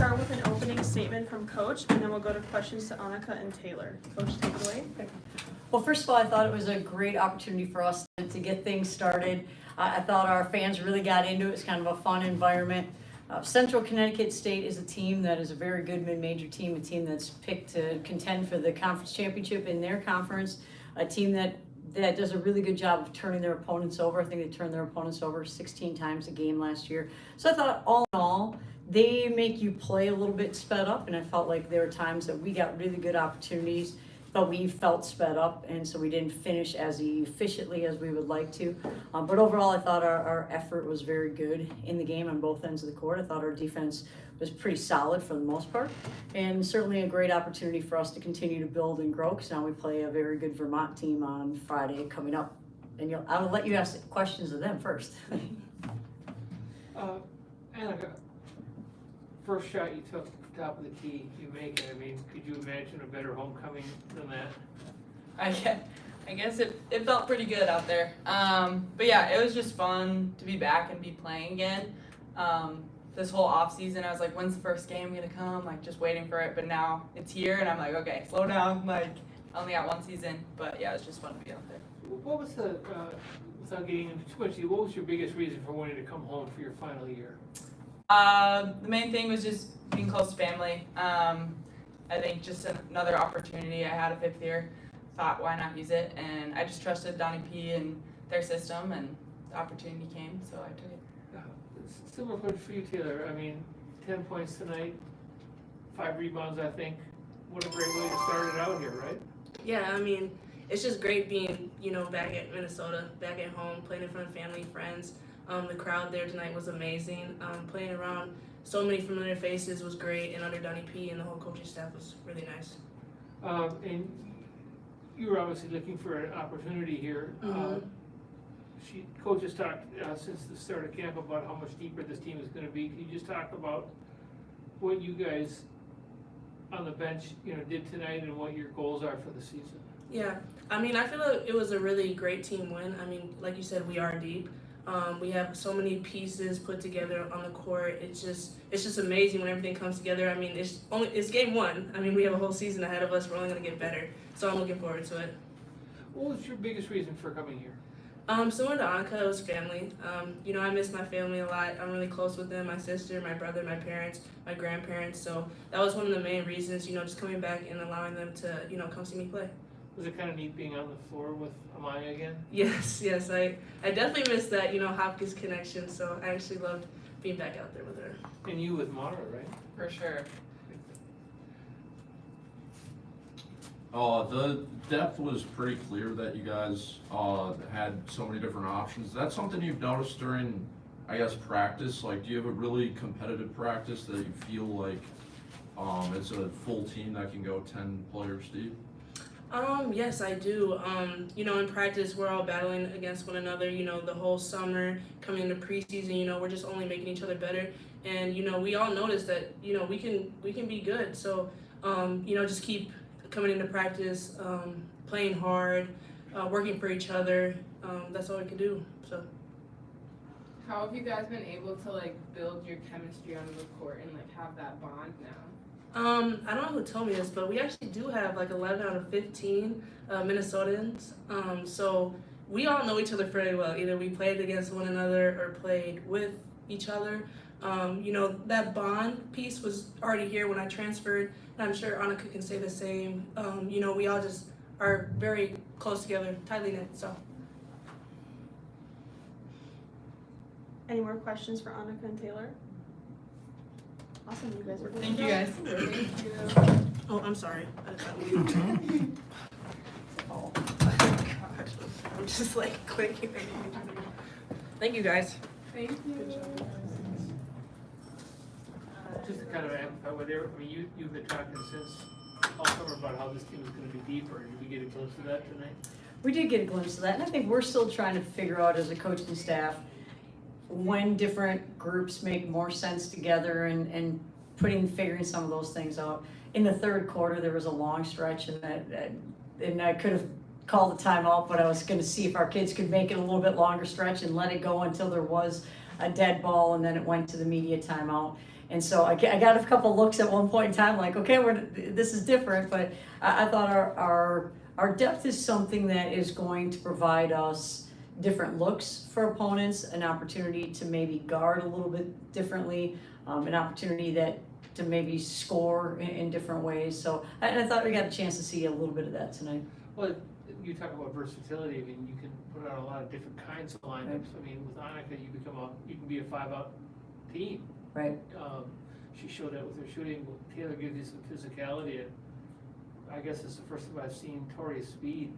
start with an opening statement from Coach, and then we'll go to questions to Annika and Taylor. Coach, take it away. Well, first of all, I thought it was a great opportunity for us to get things started. I thought our fans really got into it. It's kind of a fun environment. Central Connecticut State is a team that is a very good mid-major team, a team that's picked to contend for the conference championship in their conference, a team that does a really good job of turning their opponents over. I think they turned their opponents over 16 times a game last year. So I thought all in all, they make you play a little bit sped up, and I felt like there were times that we got really good opportunities, but we felt sped up, and so we didn't finish as efficiently as we would like to. But overall, I thought our effort was very good in the game on both ends of the court. I thought our defense was pretty solid for the most part, and certainly a great opportunity for us to continue to build and grow, because now we play a very good Vermont team on Friday coming up. And I'll let you ask questions of them first. Annika, first shot you took, top of the key, you make it. I mean, could you imagine a better homecoming than that? I guess it felt pretty good out there. But yeah, it was just fun to be back and be playing again. This whole off season, I was like, when's the first game gonna come? Like, just waiting for it. But now it's here, and I'm like, okay, slow down. Like, I only got one season, but yeah, it's just fun to be out there. What was the, without getting into too much, what was your biggest reason for wanting to come home for your final year? The main thing was just being close to family. I think just another opportunity. I had a fifth year, thought why not use it, and I just trusted Donnie P and their system, and the opportunity came, so I took it. Similar question for you, Taylor. I mean, 10 points tonight, 5 rebounds, I think. What a great way to start it out here, right? Yeah, I mean, it's just great being, back at Minnesota, back at home, playing in front of family, friends. The crowd there tonight was amazing. Playing around so many familiar faces was great, and under Donnie P and the whole coaching staff was really nice. And you were obviously looking for an opportunity here. Mm-hmm. Coach has talked since the start of camp about how much deeper this team is going to be. Can you just talk about what you guys on the bench, did tonight, and what your goals are for the season? Yeah, I mean, I feel like it was a really great team win. I mean, like you said, we are deep. We have so many pieces put together on the court. It's just amazing when everything comes together. I mean, it's game one. I mean, we have a whole season ahead of us. We're only going to get better. So I'm looking forward to it. What was your biggest reason for coming here? Similar to Annika, it was family. I miss my family a lot. I'm really close with them, my sister, my brother, my parents, my grandparents. So that was one of the main reasons, just coming back and allowing them to, come see me play. Was it kind of neat being on the floor with Amaya again? Yes, I definitely missed that, Hopkins connection. So I actually loved being back out there with her. And you with Mara, right? For sure. The depth was pretty clear that you guys had so many different options. Is that something you've noticed during, I guess, practice? Like, do you have a really competitive practice that you feel like it's a full team that can go 10 players deep? Yes, I do. In practice, we're all battling against one another, the whole summer, coming into preseason, we're just only making each other better. And, we all notice that, we can be good. So, just keep coming into practice, playing hard, working for each other. That's all we can do. So. How have you guys been able to build your chemistry on the court and have that bond now? I don't know who told me this, but we actually do have 11 out of 15 Minnesotans. So we all know each other fairly well. Either we played against one another or played with each other. That bond piece was already here when I transferred, and I'm sure Annika can say the same. We all just are very close together, tightly knit. So. Any more questions for Annika and Taylor? Awesome, you guys are good. Thank you guys. Thank you. Oh, I'm sorry. Oh, God. I'm just clicking. Thank you, guys. Thank you. Just to kind of amplify what you've been talking since all summer about how this team is going to be deeper. Did we get a glimpse of that tonight? We did get a glimpse of that, and I think we're still trying to figure out as a coaching staff when different groups make more sense together and figuring some of those things out. In the third quarter, there was a long stretch, and I could have called a timeout, but I was going to see if our kids could make it a little bit longer stretch and let it go until there was a dead ball, and then it went to the media timeout. And so I got a couple looks at one point in time, like, okay, this is different, but I thought our depth is something that is going to provide us different looks for opponents, an opportunity to maybe guard a little bit differently, an opportunity to maybe score in different ways. So I thought we got a chance to see a little bit of that tonight. Well, you talk about versatility, I mean, you can put out a lot of different kinds of lineups. I mean, with Annika, you can be a 5-out team. Right. She showed that with her shooting. Taylor gives you some physicality. And I guess it's the first time I've seen Tori's speed,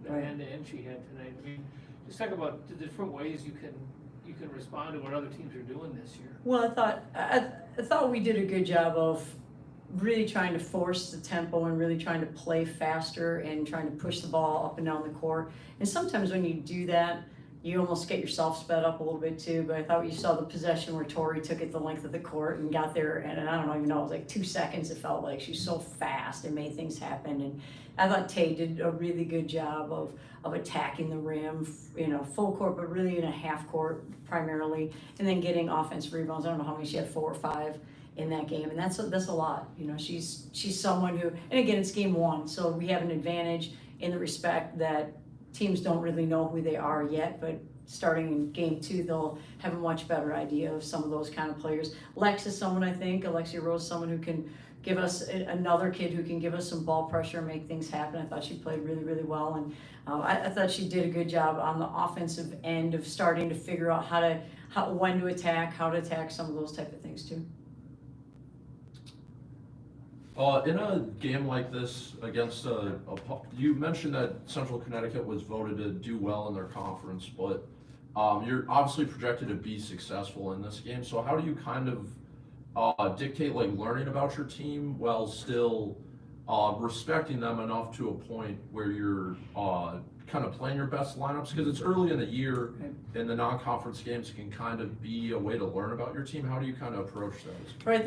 the Right. end-to-end she had tonight. I mean, just talk about the different ways you can respond to what other teams are doing this year. Well, I thought we did a good job of really trying to force the tempo and really trying to play faster and trying to push the ball up and down the court. And sometimes when you do that, you almost get yourself sped up a little bit too. But I thought you saw the possession where Tori took it the length of the court and got there, and I don't even know, it was like 2 seconds. It felt like she's so fast and made things happen. And I thought Tay did a really good job of attacking the rim, full court, but really in a half court primarily, and then getting offensive rebounds. I don't know how many she had, 4 or 5 in that game, and that's a lot. She's someone who, and again, it's game 1, so we have an advantage in the respect that teams don't really know who they are yet, but starting in game 2, they'll have a much better idea of some of those kind of players. Lex is someone, I think, Alexia Rose, someone who can give us another kid who can give us some ball pressure and make things happen. I thought she played really, really well, and I thought she did a good job on the offensive end of starting to figure out when to attack, how to attack, some of those type of things too. In a game like this against you mentioned that Central Connecticut was voted to do well in their conference, but you're obviously projected to be successful in this game. So how do you kind of dictate like learning about your team while still respecting them enough to a point where you're kind of playing your best lineups? Because it's early in the year, and the non-conference games can kind of be a way to learn about your team. How do you kind of approach those? Right, I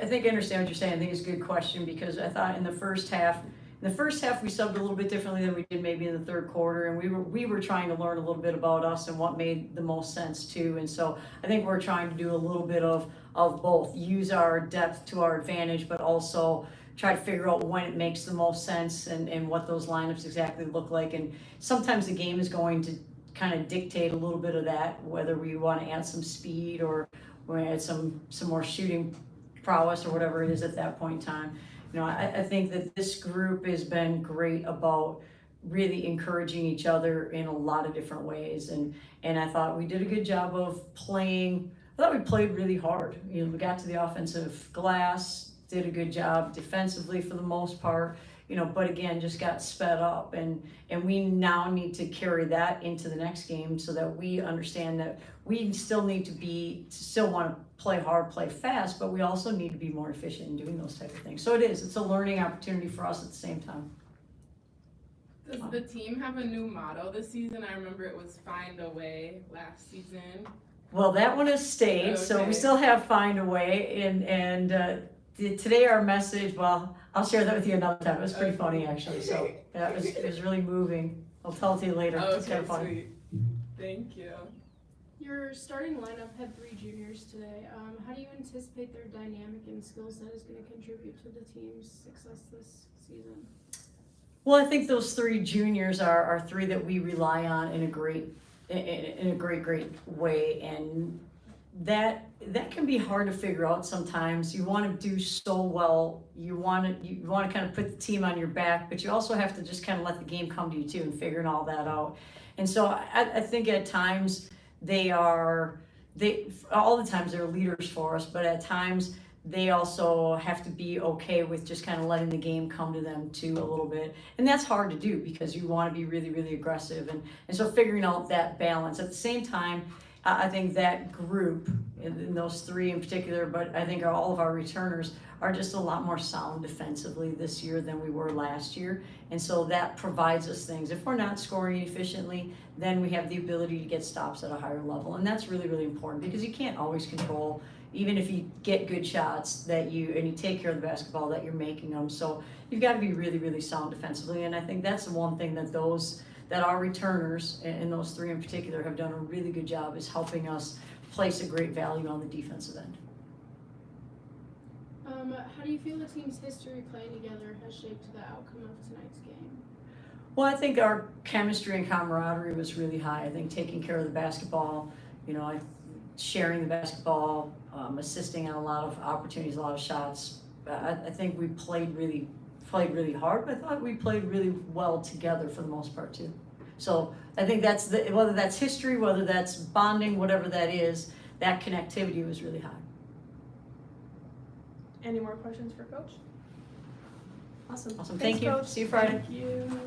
think I understand what you're saying. I think it's a good question, because I thought in the first half we subbed a little bit differently than we did maybe in the third quarter, and we were trying to learn a little bit about us and what made the most sense too. And so I think we're trying to do a little bit of both, use our depth to our advantage, but also try to figure out when it makes the most sense and what those lineups exactly look like. And sometimes the game is going to kind of dictate a little bit of that, whether we want to add some speed or we add some more shooting prowess or whatever it is at that point in time. I think that this group has been great about really encouraging each other in a lot of different ways. And I thought we did a good job of playing. I thought we played really hard. We got to the offensive glass, did a good job defensively for the most part, but again, just got sped up, and we now need to carry that into the next game so that we understand that we still need to still want to play hard, play fast, but we also need to be more efficient in doing those type of things. So it's a learning opportunity for us at the same time. Does the team have a new motto this season? I remember it was "Find a Way" last season. Well, that one has stayed, so we Okay. still have Find a Way, and today our message, well, I'll share that with you another time. It was pretty funny, actually, so yeah, it was really moving. I'll tell it to you later. It's kind of funny. Sweet. Thank you. Your starting lineup had 3 juniors today. How do you anticipate their dynamic and skill set is going to contribute to the team's success this season? Well, I think those 3 juniors are 3 that we rely on in a great way, and that can be hard to figure out sometimes. You want to do so well, you want to kind of put the team on your back, but you also have to just kind of let the game come to you too and figuring all that out. And so I think at times all the times they're leaders for us, but at times they also have to be okay with just kind of letting the game come to them too a little bit. And that's hard to do because you want to be really, really aggressive. And so figuring out that balance. At the same time, I think that group, and those 3 in particular, but I think all of our returners are just a lot more sound defensively this year than we were last year. And so that provides us things. If we're not scoring efficiently, then we have the ability to get stops at a higher level. And that's really, really important because you can't always control, even if you get good shots and you take care of the basketball, that you're making them. So you've got to be really, really sound defensively. And I think that's the one thing that our returners, and those 3 in particular, have done a really good job is helping us place a great value on the defensive end. How do you feel the team's history playing together has shaped the outcome of tonight's game? Well, I think our chemistry and camaraderie was really high. I think taking care of the basketball, sharing the basketball, assisting on a lot of opportunities, a lot of shots. I think we played really hard, but I thought we played really well together for the most part too. So I think whether that's history, whether that's bonding, whatever that is, that connectivity was really high. Any more questions for Coach? Awesome. Awesome, Thanks, thank you. Coach. See you Friday. Thank you.